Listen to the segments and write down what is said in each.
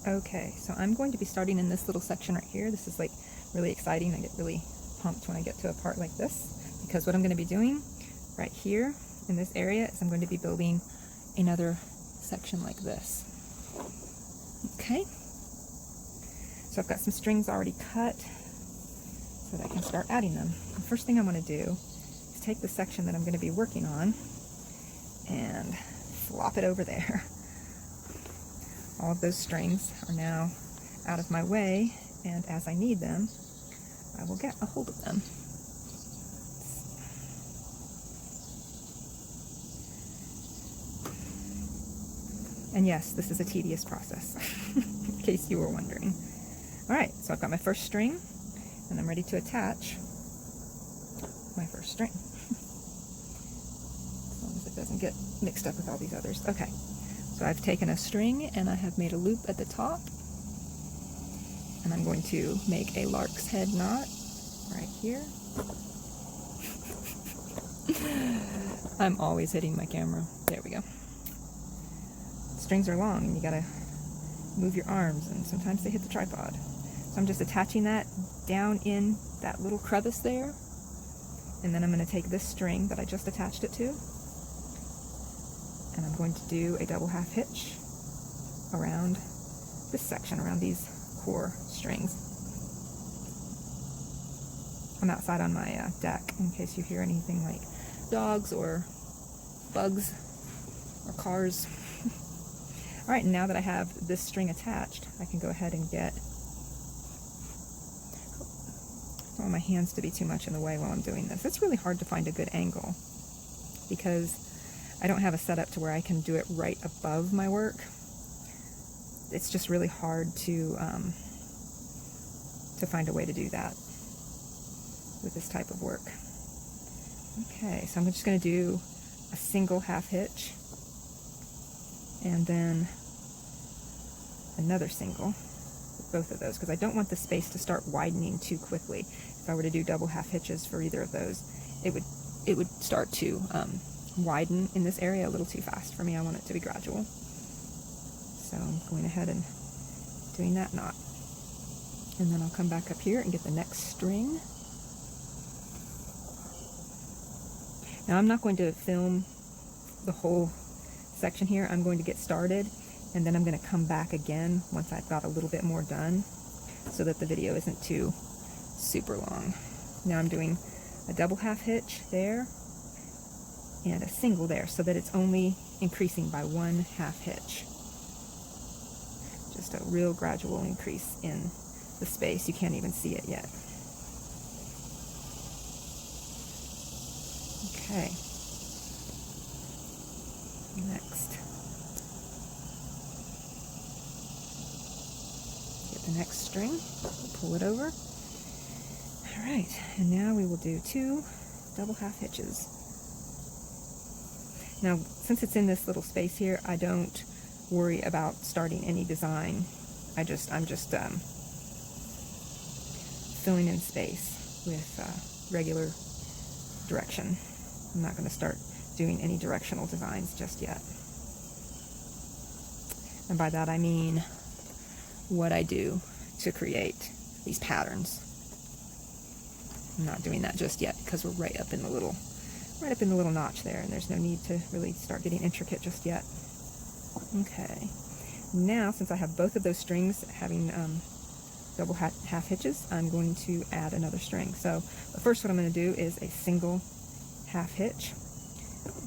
Okay, so I'm going to be starting in this little section right here. This is like really exciting. I get really pumped when I get to a part like this, because what I'm going to be doing right here in this area is I'm going to be building another section like this. Okay, so I've got some strings already cut so that I can start adding them. The first thing I want to do is take the section that I'm going to be working on and flop it over there. All of those strings are now out of my way, and as I need them, I will get a hold of them. And yes, this is a tedious process, in case you were wondering. Alright, so I've got my first string, and I'm ready to attach my first string. As long as it doesn't get mixed up with all these others. Okay, so I've taken a string and I have made a loop at the top, and I'm going to make a lark's head knot right here. I'm always hitting my camera. There we go. Strings are long and you gotta move your arms, and sometimes they hit the tripod. So I'm just attaching that down in that little crevice there, and then I'm going to take this string that I just attached it to, and I'm going to do a double half hitch around this section, around these core strings. I'm outside on my deck in case you hear anything like dogs or bugs or cars. Alright, now that I have this string attached, I can go ahead and get, I don't want my hands to be too much in the way while I'm doing this. It's really hard to find a good angle because I don't have a setup to where I can do it right above my work. It's just really hard to find a way to do that with this type of work. Okay, so I'm just going to do a single half hitch, and then another single with both of those, because I don't want the space to start widening too quickly. If I were to do double half hitches for either of those, it would start to widen in this area a little too fast for me. I want it to be gradual. So I'm going ahead and doing that knot. And then I'll come back up here and get the next string. Now I'm not going to film the whole section here. I'm going to get started, and then I'm going to come back again once I've got a little bit more done, so that the video isn't too super long. Now I'm doing a double half hitch there and a single there, so that it's only increasing by one half hitch. Just a real gradual increase in the space. You can't even see it yet. Okay. Next, get the next string, pull it over. All right, and now we will do 2 double half hitches. Now, since it's in this little space here, I don't worry about starting any design. I'm just filling in space with regular direction. I'm not going to start doing any directional designs just yet. And by that I mean what I do to create these patterns. I'm not doing that just yet because we're right up in the little notch there, and there's no need to really start getting intricate just yet. Okay, now since I have both of those strings having double half hitches, I'm going to add another string. So the first what I'm going to do is a single half hitch,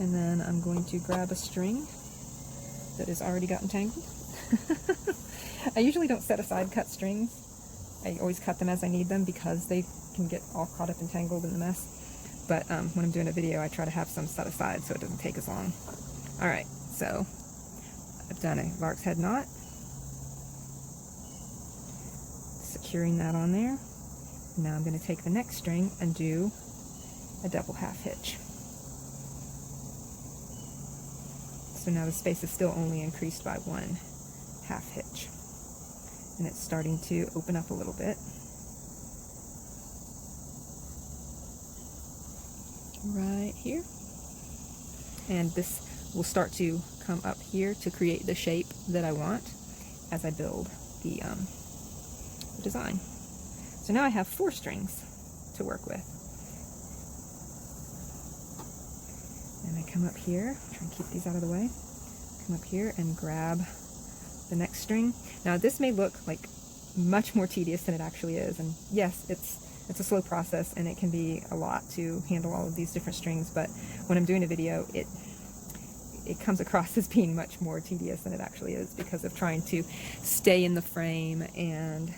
and then I'm going to grab a string that has already gotten tangled. I usually don't set aside cut strings. I always cut them as I need them because they can get all caught up and tangled in the mess. But when I'm doing a video, I try to have some set aside so it doesn't take as long. Alright, so I've done a lark's head knot, securing that on there. Now I'm going to take the next string and do a double half hitch. So now the space is still only increased by one half hitch, and it's starting to open up a little bit. Right here, and this will start to come up here to create the shape that I want as I build the design. So now I have 4 strings to work with. And I come up here, try and keep these out of the way, come up here and grab the next string. Now this may look like much more tedious than it actually is, and yes, it's a slow process and it can be a lot to handle all of these different strings, but when I'm doing a video, it comes across as being much more tedious than it actually is because of trying to stay in the frame and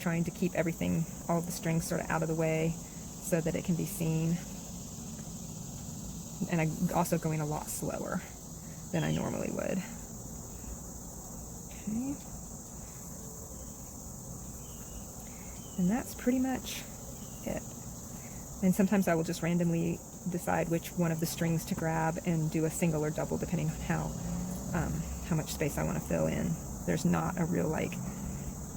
trying to keep everything, all of the strings sort of out of the way so that it can be seen. And I'm also going a lot slower than I normally would. Okay. And that's pretty much it. And sometimes I will just randomly decide which one of the strings to grab and do a single or double depending on how much space I want to fill in. There's not a real like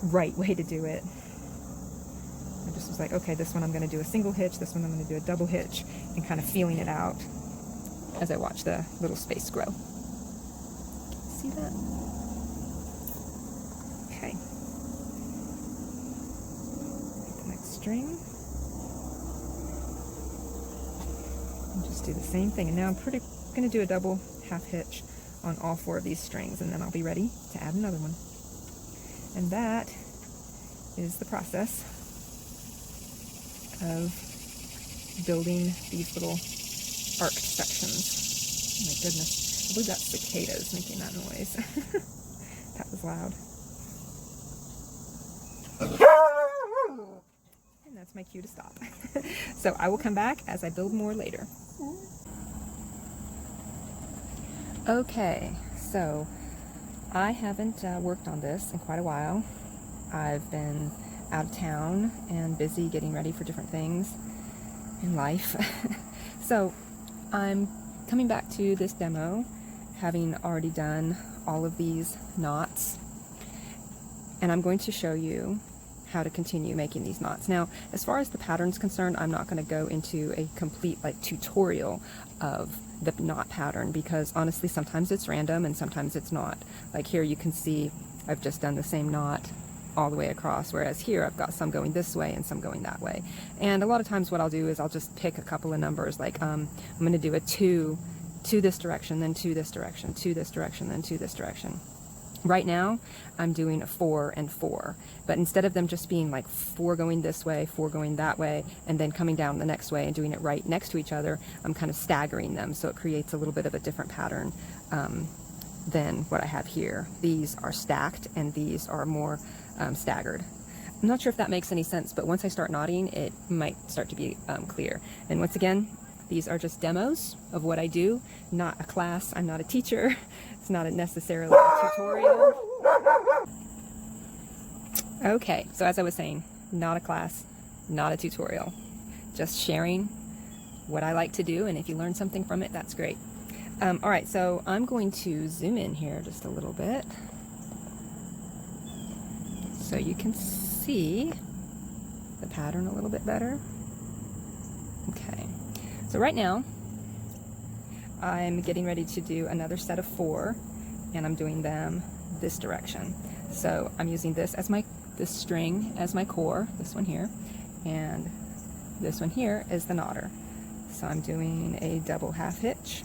right way to do it. I just was like, okay, this one I'm going to do a single hitch, this one I'm going to do a double hitch, and kind of feeling it out as I watch the little space grow. See that? Okay. The next string. And just do the same thing. And now I'm going to do a double half hitch on all 4 of these strings, and then I'll be ready to add another one. And that is the process of building these little arced sections. Oh my goodness, I believe that's cicadas making that noise. That was loud. And that's my cue to stop. So I will come back as I build more later. Okay, so I haven't worked on this in quite a while. I've been out of town and busy getting ready for different things in life. So I'm coming back to this demo having already done all of these knots, and I'm going to show you how to continue making these knots. Now, as far as the pattern's concerned, I'm not going to go into a complete like tutorial of the knot pattern because honestly sometimes it's random and sometimes it's not. Like here you can see I've just done the same knot all the way across, whereas here I've got some going this way and some going that way. And a lot of times what I'll do is I'll just pick a couple of numbers, like I'm going to do a 2 to this direction, then to this direction, to this direction, then to this direction. Right now I'm doing a 4 and 4, but instead of them just being like 4 going this way, 4 going that way, and then coming down the next way and doing it right next to each other, I'm kind of staggering them, so it creates a little bit of a different pattern than what I have here. These are stacked and these are more staggered. I'm not sure if that makes any sense, but once I start knotting, it might start to be clear. And once again, these are just demos of what I do, not a class. I'm not a teacher. It's not necessarily a tutorial. Okay, so as I was saying, not a class, not a tutorial. Just sharing what I like to do, and if you learn something from it, that's great. All right, so I'm going to zoom in here just a little bit so you can see the pattern a little bit better. Okay, so right now I'm getting ready to do another set of 4, and I'm doing them this direction. So I'm using this string as my core, this one here, and this one here is the knotter. So I'm doing a double half hitch.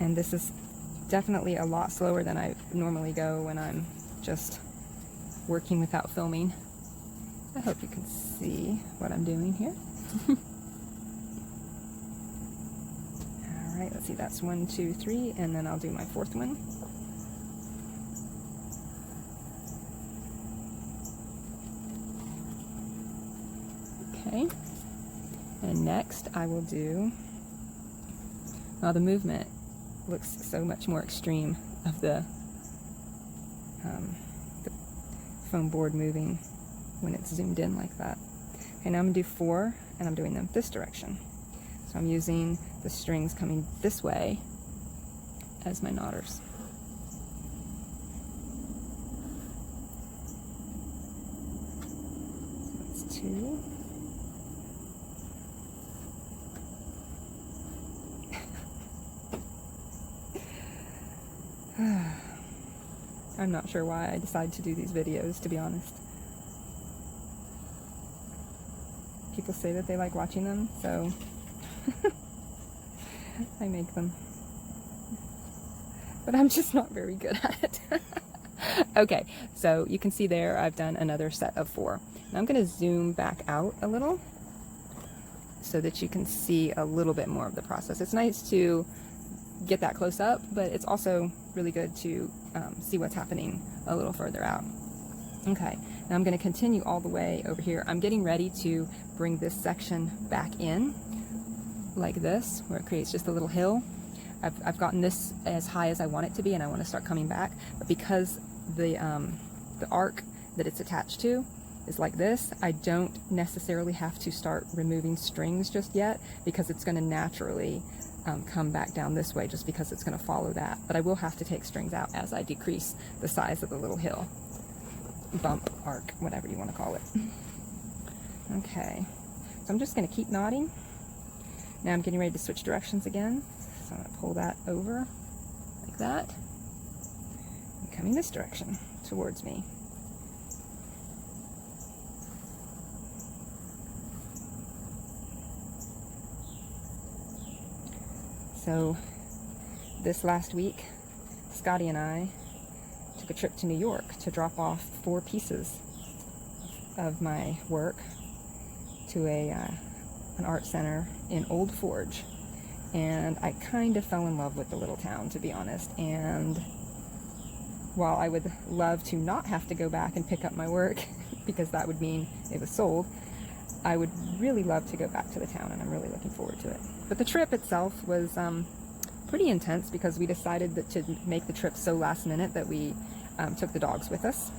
And this is definitely a lot slower than I normally go when I'm just working without filming. I hope you can see what I'm doing here. All right, let's see, that's 1, 2, 3, and then I'll do my 4th one. Okay, and next I will do, well, the movement looks so much more extreme of the foam board moving when it's zoomed in like that. Okay, now I'm going to do 4, and I'm doing them this direction. So I'm using the strings coming this way as my knotters. So that's 2. I'm not sure why I decided to do these videos, to be honest. People say that they like watching them, so I make them. But I'm just not very good at it. Okay, so you can see there I've done another set of 4. Now I'm going to zoom back out a little so that you can see a little bit more of the process. It's nice to get that close up, but it's also really good to see what's happening a little further out. Okay, now I'm going to continue all the way over here. I'm getting ready to bring this section back in like this, where it creates just a little hill. I've gotten this as high as I want it to be, and I want to start coming back, but because the arc that it's attached to is like this, I don't necessarily have to start removing strings just yet, because it's going to naturally come back down this way, just because it's going to follow that. But I will have to take strings out as I decrease the size of the little hill, bump, arc, whatever you want to call it. Okay, so I'm just going to keep knotting. Now I'm getting ready to switch directions again. So I'm going to pull that over like that, and coming this direction towards me. So this last week, Scotty and I took a trip to New York to drop off 4 pieces of my work to an art center in Old Forge. And I kind of fell in love with the little town, to be honest. And while I would love to not have to go back and pick up my work, because that would mean it was sold, I would really love to go back to the town, and I'm really looking forward to it. But the trip itself was pretty intense, because we decided that to make the trip so last minute that we took the dogs with us.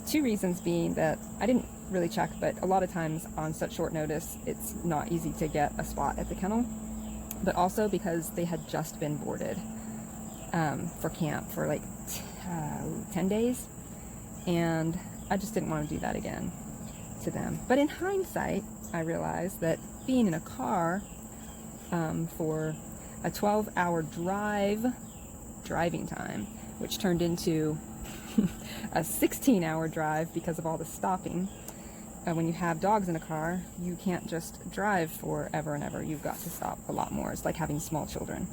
2 reasons being that I didn't really check, but a lot of times on such short notice it's not easy to get a spot at the kennel, but also because they had just been boarded for camp for like 10 days, and I just didn't want to do that again to them. But in hindsight, I realized that being in a car for a 12-hour driving time, which turned into a 16-hour drive because of all the stopping. When you have dogs in a car, you can't just drive forever and ever. You've got to stop a lot more. It's like having small children.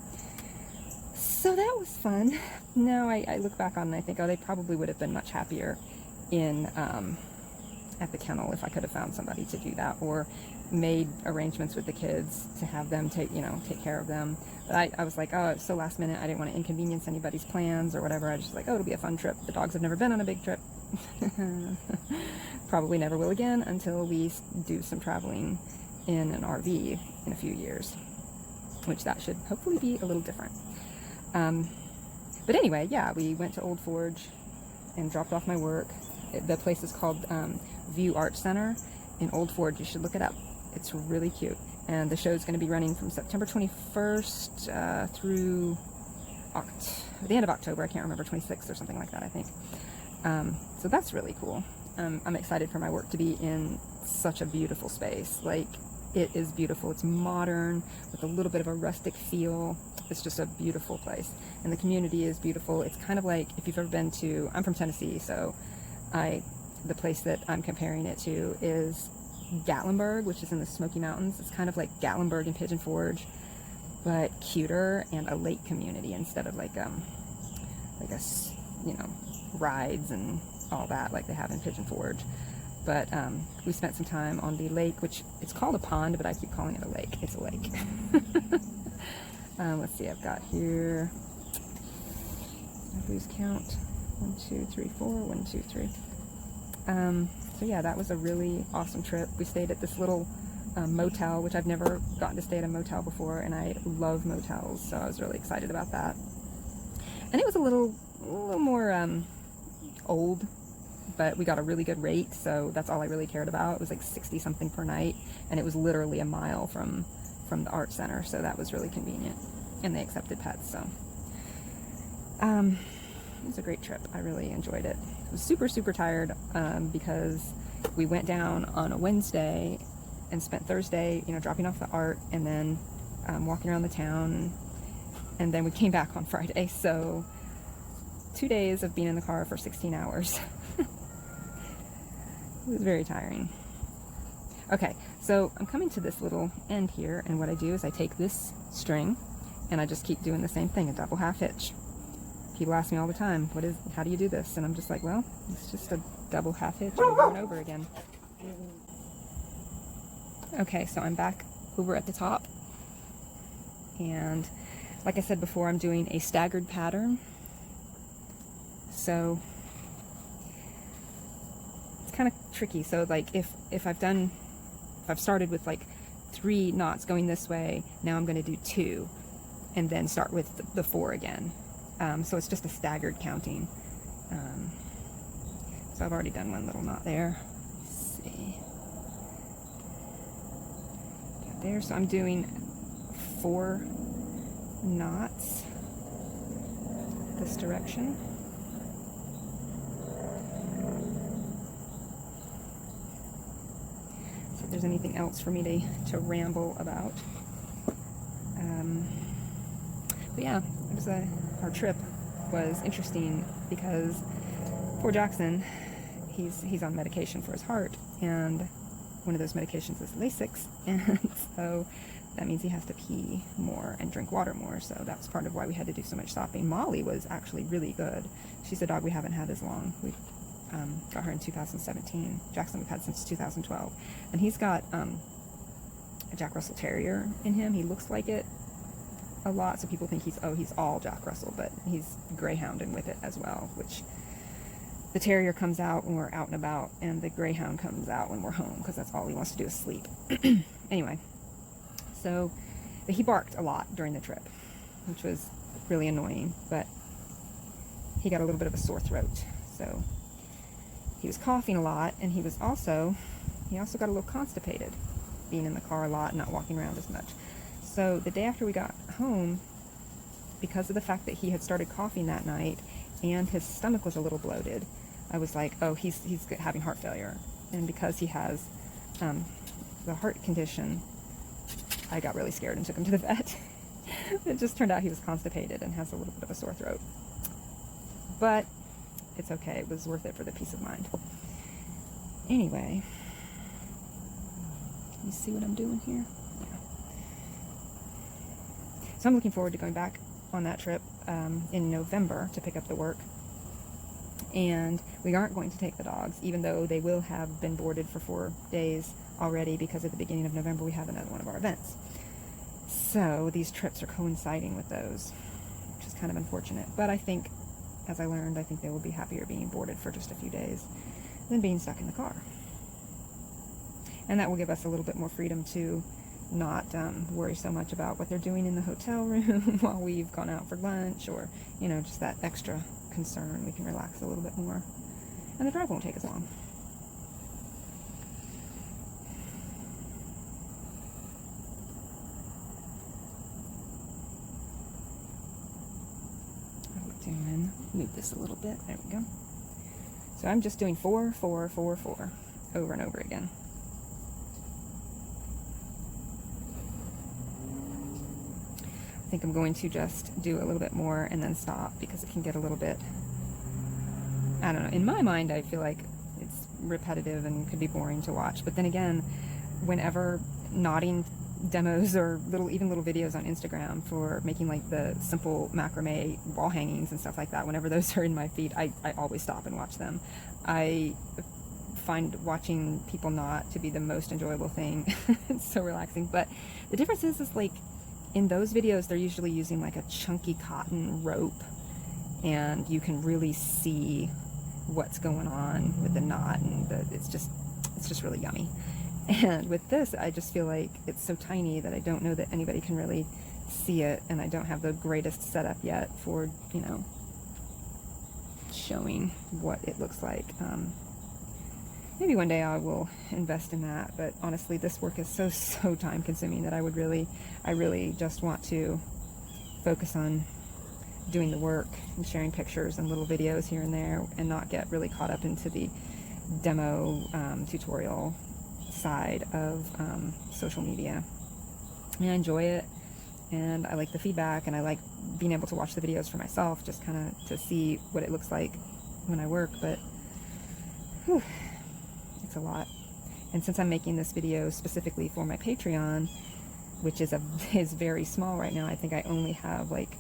So that was fun. Now I look back on it and I think, oh, they probably would have been much happier in at the kennel if I could have found somebody to do that, or made arrangements with the kids to have them take care of them. But I was like, oh, it's so last minute. I didn't want to inconvenience anybody's plans or whatever. I was just like, oh, it'll be a fun trip. The dogs have never been on a big trip. Probably never will again until we do some traveling in an RV in a few years, which that should hopefully be a little different. But anyway, yeah, we went to Old Forge and dropped off my work. The place is called View Art Center in Old Forge. You should look it up. It's really cute. And the show is going to be running from September 21st through the end of October. I can't remember, 26th or something like that, I think. So that's really cool. I'm excited for my work to be in such a beautiful space. Like, it is beautiful. It's modern with a little bit of a rustic feel. It's just a beautiful place. And the community is beautiful. It's kind of like, if you've ever been to, I'm from Tennessee, so the place that I'm comparing it to is Gatlinburg, which is in the Smoky Mountains. It's kind of like Gatlinburg and Pigeon Forge, but cuter, and a lake community instead of like a rides and all that like they have in Pigeon Forge. But we spent some time on the lake, which it's called a pond, but I keep calling it a lake. It's a lake. Let's see, I've got here, I lose count, 1, 2, 3, 4, 1, 2, 3. So yeah, that was a really awesome trip. We stayed at this little motel, which I've never gotten to stay at a motel before, and I love motels, so I was really excited about that. And it was a little more old, but we got a really good rate, so that's all I really cared about. It was like 60 something per night, and it was literally a mile from the art center, so that was really convenient. And they accepted pets, so it was a great trip. I really enjoyed it. I was super, super tired because we went down on a Wednesday and spent Thursday, dropping off the art, and then walking around the town, and then we came back on Friday. So 2 days of being in the car for 16 hours. It was very tiring. Okay, so I'm coming to this little end here, and what I do is I take this string and I just keep doing the same thing, a double half hitch. People ask me all the time, how do you do this? And I'm just like, well, it's just a double half hitch over and over again. Okay, so I'm back over at the top, and like I said before, I'm doing a staggered pattern. So it's kind of tricky. So like if I've started with like 3 knots going this way, now I'm going to do 2 and then start with the 4 again. So it's just a staggered counting. So I've already done one little knot there. Let's see. Got there. So I'm doing 4 knots this direction. If there's anything else for me to ramble about. But yeah, our trip was interesting because poor Jackson, he's on medication for his heart, and one of those medications is Lasix, and so that means he has to pee more and drink water more, so that's part of why we had to do so much stopping. Molly was actually really good. She's a dog we haven't had as long. We got her in 2017. Jackson we've had since 2012. And he's got a Jack Russell Terrier in him. He looks like it a lot, so people think he's all Jack Russell, but he's greyhounding with it as well, which the Terrier comes out when we're out and about, and the Greyhound comes out when we're home, because that's all he wants to do is sleep. Anyway, so he barked a lot during the trip, which was really annoying, but he got a little bit of a sore throat, so he was coughing a lot, and he also got a little constipated, being in the car a lot and not walking around as much. So the day after we got home, because of the fact that he had started coughing that night and his stomach was a little bloated, I was like, oh, he's having heart failure. And because he has the heart condition, I got really scared and took him to the vet. It just turned out he was constipated and has a little bit of a sore throat. But it's okay. It was worth it for the peace of mind. Anyway, you see what I'm doing here? Yeah. So I'm looking forward to going back on that trip in November to pick up the work. And we aren't going to take the dogs, even though they will have been boarded for 4 days already, because at the beginning of November we have another one of our events. So these trips are coinciding with those, which is kind of unfortunate. But I think, as I learned, I think they will be happier being boarded for just a few days than being stuck in the car. And that will give us a little bit more freedom to not worry so much about what they're doing in the hotel room while we've gone out for lunch, or, you know, just that extra concern. We can relax a little bit more, and the drive won't take as long. Move this a little bit. There we go. So I'm just doing 4, 4, 4, 4 over and over again. I think I'm going to just do a little bit more and then stop, because it can get a little bit, I don't know, in my mind I feel like it's repetitive and could be boring to watch. But then again, whenever knotting demos or even little videos on Instagram for making like the simple macrame wall hangings and stuff like that, whenever those are in my feed, I always stop and watch them. I find watching people knot to be the most enjoyable thing. It's so relaxing. But the difference is like in those videos they're usually using like a chunky cotton rope, and you can really see what's going on with the knot, and it's just really yummy. And with this, I just feel like it's so tiny that I don't know that anybody can really see it, and I don't have the greatest setup yet for, you know, showing what it looks like. Maybe one day I will invest in that, but honestly, this work is so time consuming that I really just want to focus on doing the work and sharing pictures and little videos here and there, and not get really caught up into the demo tutorial side of social media. I mean, I enjoy it, and I like the feedback, and I like being able to watch the videos for myself, just kind of to see what it looks like when I work. But whew, it's a lot. And since I'm making this video specifically for my Patreon, which is very small right now, I think I only have like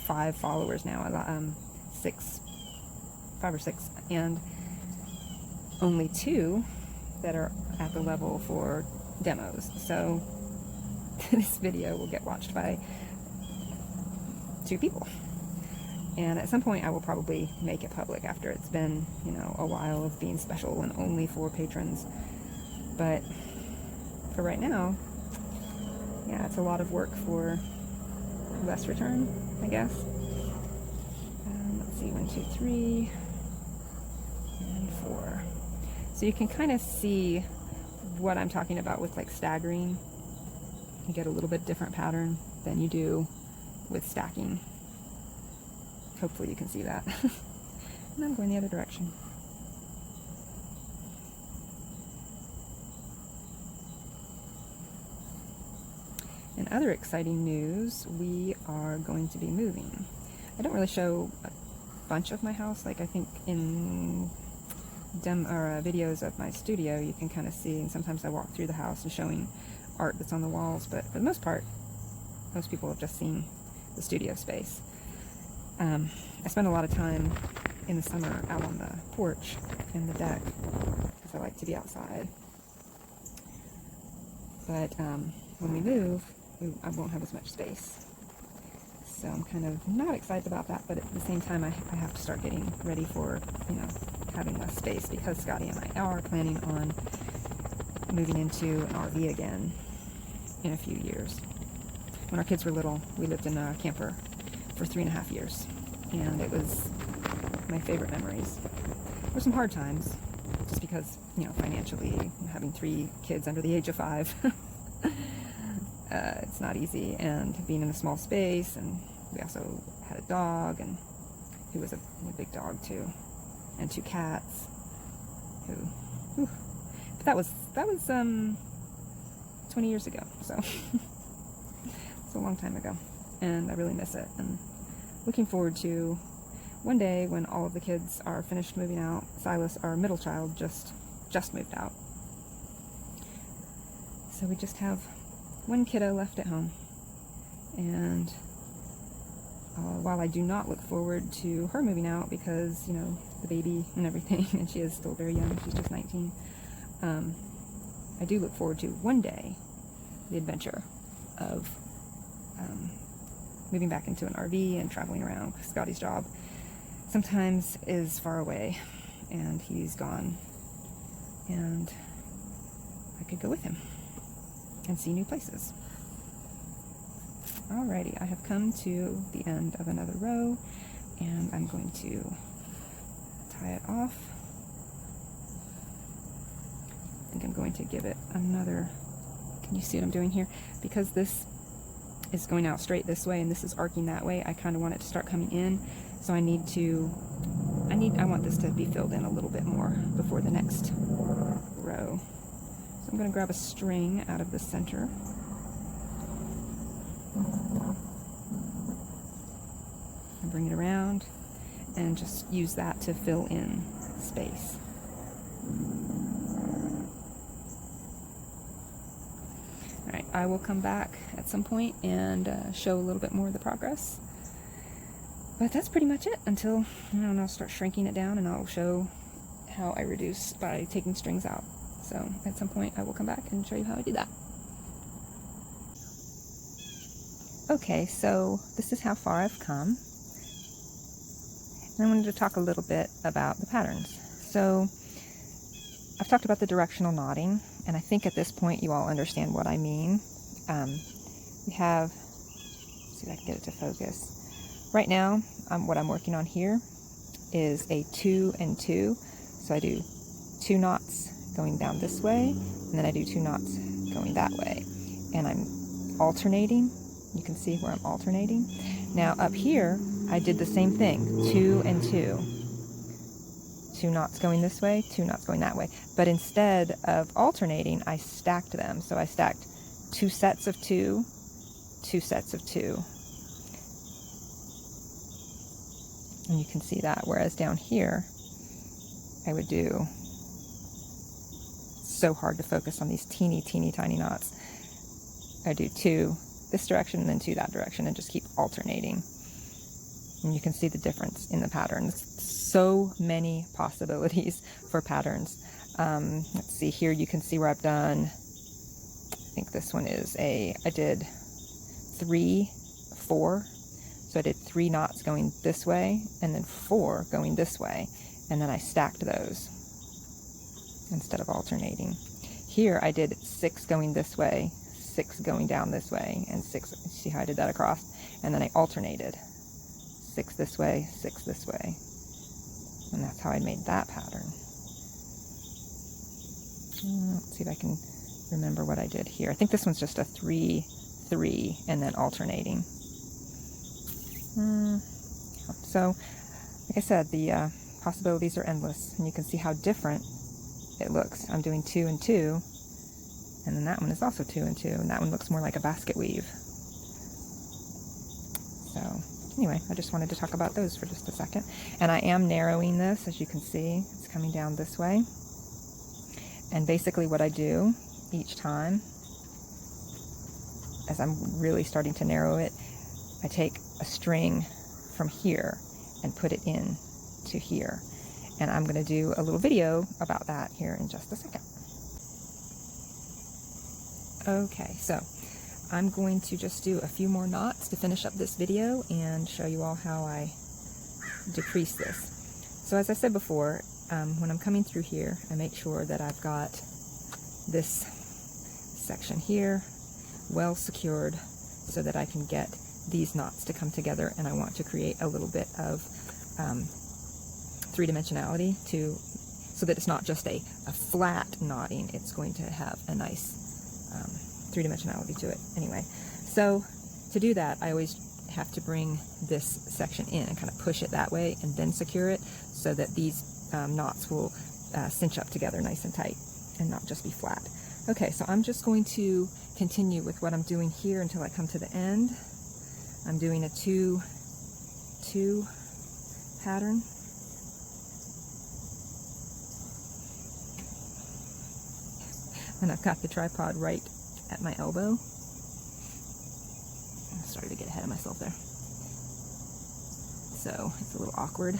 5 followers now, 5 or 6, and only 2 that are at the level for demos. So this video will get watched by 2 people. And at some point I will probably make it public after it's been, you know, a while of being special and only for patrons. But for right now, yeah, it's a lot of work for less return, I guess. Let's see, 1, 2, 3, and 4. So you can kind of see what I'm talking about with like staggering. You get a little bit different pattern than you do with stacking. Hopefully you can see that. And I'm going the other direction. In other exciting news, we are going to be moving. I don't really show a bunch of my house. Like, I think in videos of my studio, you can kind of see, and sometimes I walk through the house and showing art that's on the walls, but for the most part, most people have just seen the studio space. I spend a lot of time in the summer out on the porch and the deck because I like to be outside. But when we move, I won't have as much space. So I'm kind of not excited about that, but at the same time I have to start getting ready for, you know, having less space, because Scotty and I are planning on moving into an RV again in a few years. When our kids were little, we lived in a camper for 3.5 years, and it was my favorite memories. There were some hard times, just because, you know, financially, having 3 kids under the age of 5, it's not easy, and being in a small space, and we also had a dog, and who was a big dog too, and 2 cats, but that was 20 years ago, so it's a long time ago, and I really miss it, and looking forward to one day when all of the kids are finished moving out. Silas, our middle child, just moved out, so we just have 1 kiddo left at home. And while I do not look forward to her moving out, because, you know, the baby and everything, and she is still very young, she's just 19, I do look forward to one day the adventure of moving back into an RV and traveling around. Scotty's job sometimes is far away, and he's gone, and I could go with him and see new places. Alrighty, I have come to the end of another row, and I'm going to tie it off. I think I'm going to give it another, can you see what I'm doing here? Because this is going out straight this way and this is arcing that way, I kind of want it to start coming in, so I want this to be filled in a little bit more before the next row. So I'm going to grab a string out of the center. And bring it around and just use that to fill in space. Alright, I will come back at some point and show a little bit more of the progress. But that's pretty much it until, I'll start shrinking it down, and I'll show how I reduce by taking strings out. So at some point I will come back and show you how I do that. Okay, so this is how far I've come. And I wanted to talk a little bit about the patterns. So I've talked about the directional knotting, and I think at this point you all understand what I mean. We have, let's see if I can get it to focus. Right now, what I'm working on here is a 2 and 2. So I do 2 knots going down this way, and then I do 2 knots going that way. And I'm alternating. You can see where I'm alternating. Now up here, I did the same thing, 2 and 2. 2 knots going this way, 2 knots going that way. But instead of alternating, I stacked them. So I stacked 2 sets of 2 2 sets of 2. And you can see that, whereas down here, I would do, so hard to focus on these teeny tiny knots. I do 2 this direction and then 2 that direction and just keep alternating. And you can see the difference in the patterns. So many possibilities for patterns. Let's see here, you can see where I've done, I think this one is I did 3, 4. So I did 3 knots going this way and then 4 going this way. And then I stacked those instead of alternating. Here I did 6 going this way, 6 going down this way, and 6, see how I did that across? And then I alternated. 6 this way, 6 this way. And that's how I made that pattern. Let's see if I can remember what I did here. I think this one's just a 3, 3, and then alternating. So, like I said, the possibilities are endless, and you can see how different it looks. I'm doing 2 and 2, and then that one is also 2 and 2, and that one looks more like a basket weave. So, anyway, I just wanted to talk about those for just a second. And I am narrowing this, as you can see. It's coming down this way. And basically what I do each time, as I'm really starting to narrow it, I take a string from here and put it in to here. And I'm going to do a little video about that here in just a second. Okay, so I'm going to just do a few more knots to finish up this video and show you all how I decrease this. So as I said before, when I'm coming through here, I make sure that I've got this section here well secured so that I can get these knots to come together, and I want to create a little bit of three-dimensionality so that it's not just a flat knotting, it's going to have a nice three-dimensionality to it. Anyway, so to do that, I always have to bring this section in and kind of push it that way and then secure it so that these knots will cinch up together nice and tight and not just be flat. Okay, so I'm just going to continue with what I'm doing here until I come to the end. I'm doing a 2-2 pattern. And I've got the tripod right at my elbow. I started to get ahead of myself there. So it's a little awkward.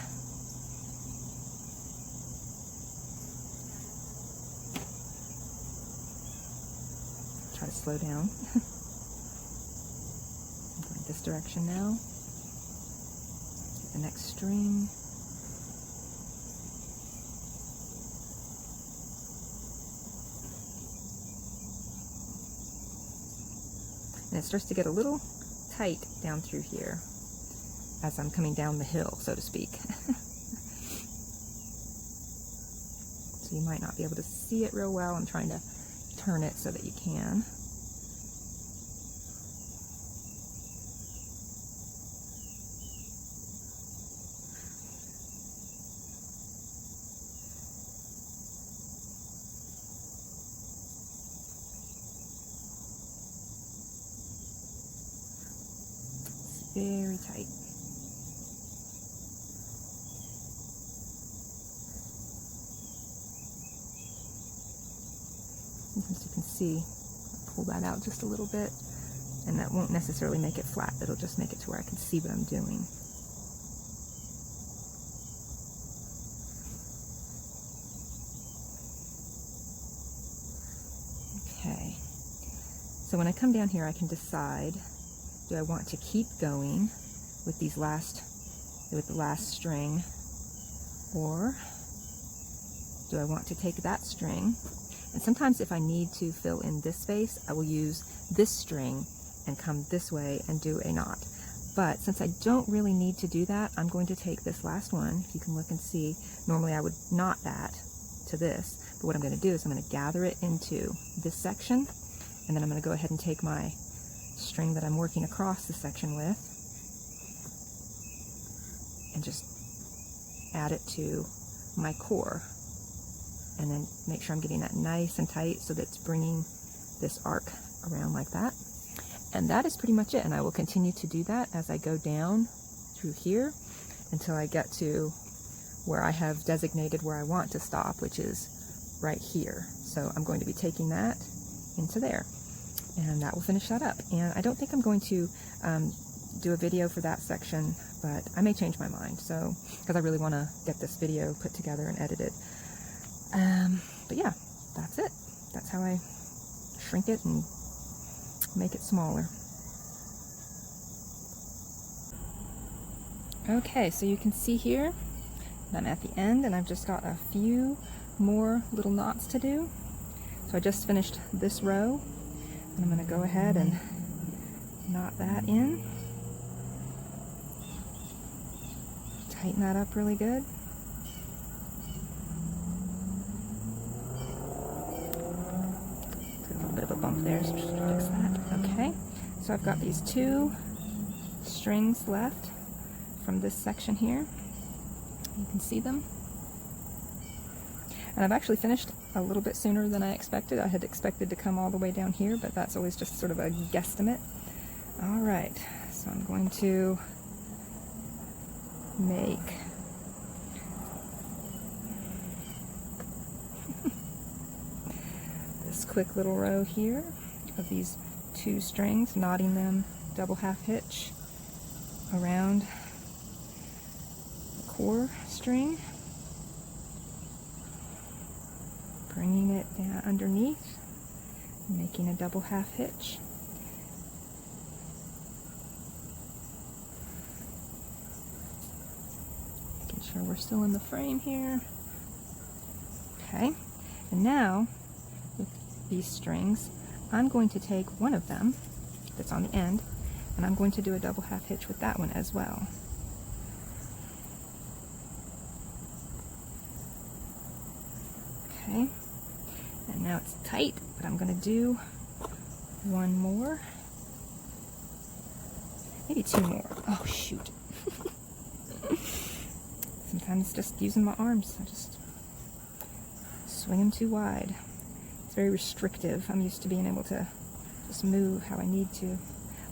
Try to slow down. I'm going this direction now. Get the next string. And it starts to get a little tight down through here as I'm coming down the hill, so to speak. So you might not be able to see it real well. I'm trying to turn it so that you can. Very tight. As you can see, I'll pull that out just a little bit, and that won't necessarily make it flat. It'll just make it to where I can see what I'm doing. Okay, so when I come down here, I can decide, do I want to keep going with the last string, or do I want to take that string? And sometimes if I need to fill in this space, I will use this string and come this way and do a knot. But since I don't really need to do that, I'm going to take this last one. If you can look and see, normally I would knot that to this, but what I'm going to do is I'm going to gather it into this section, and then I'm going to go ahead and take my string that I'm working across the section with and just add it to my core, and then make sure I'm getting that nice and tight so that it's bringing this arc around like that. And that is pretty much it. And I will continue to do that as I go down through here until I get to where I have designated where I want to stop, which is right here. So I'm going to be taking that into there, and that will finish that up. And I don't think I'm going to do a video for that section, but I may change my mind, so because I really want to get this video put together and edited. But yeah, that's it. That's how I shrink it and make it smaller. Okay, so you can see here that I'm at the end, and I've just got a few more little knots to do. So I just finished this row, and I'm going to go ahead and knot that in. Tighten that up really good. Put a little bit of a bump there, so just fix that. Okay, so I've got these 2 strings left from this section here. You can see them. And I've actually finished a little bit sooner than I expected. I had expected to come all the way down here, but that's always just sort of a guesstimate. All right, so I'm going to make this quick little row here of these 2 strings, knotting them double half hitch around the core string, bringing it down underneath, making a double half hitch. Making sure we're still in the frame here. Okay, and now with these strings, I'm going to take one of them that's on the end, and I'm going to do a double half hitch with that one as well. Okay, and now it's tight, but I'm going to do one more, maybe 2 more. Oh shoot. Sometimes just using my arms, I just swing them too wide. It's very restrictive. I'm used to being able to just move how I need to,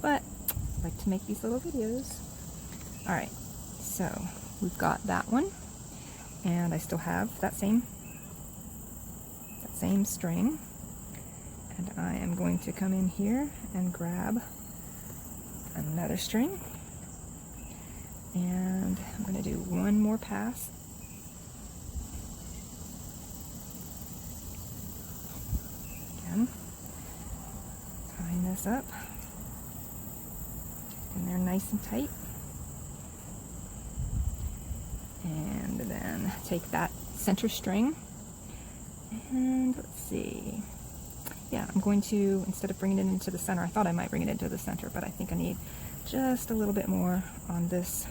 but I like to make these little videos. Alright, so we've got that one, and I still have that same string, and I am going to come in here and grab another string, and I'm going to do one more pass. Again, tying this up, and they're nice and tight, and then take that center string. And let's see, yeah, I'm going to, instead of bringing it into the center, I thought I might bring it into the center, but I think I need just a little bit more on this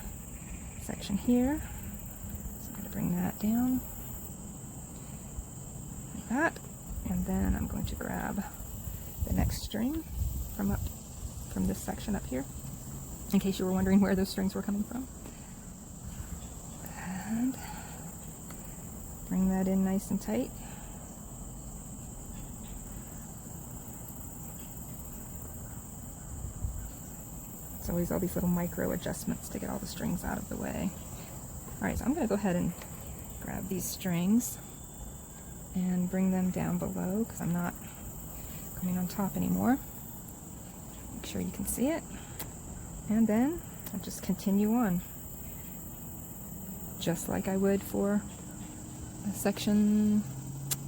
section here. So I'm going to bring that down like that, and then I'm going to grab the next string from this section up here, in case you were wondering where those strings were coming from. And bring that in nice and tight. It's always all these little micro adjustments to get all the strings out of the way. Alright, so I'm going to go ahead and grab these strings and bring them down below, because I'm not coming on top anymore. Make sure you can see it. And then I'll just continue on, just like I would for a section,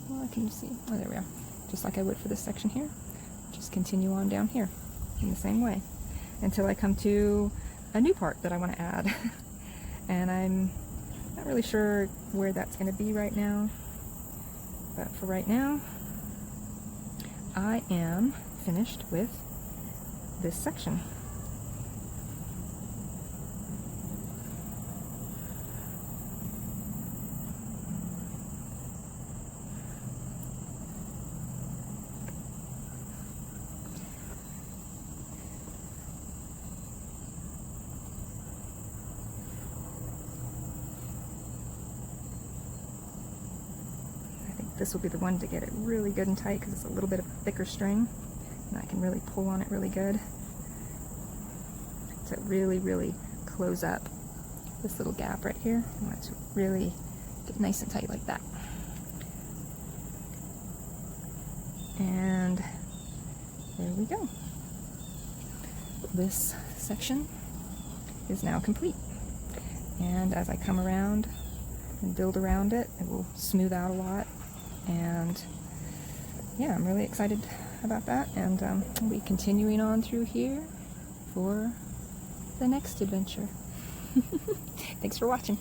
well, can you see? Oh, there we are. Just like I would for this section here. Just continue on down here in the same way until I come to a new part that I want to add. And I'm not really sure where that's going to be right now, but for right now I am finished with this section. This will be the one to get it really good and tight, because it's a little bit of a thicker string, and I can really pull on it really good. to really, really close up this little gap right here. I want it to really get nice and tight like that. And there we go. This section is now complete. And as I come around and build around it, it will smooth out a lot. And yeah, I'm really excited about that. And I'll be continuing on through here for the next adventure. Thanks for watching.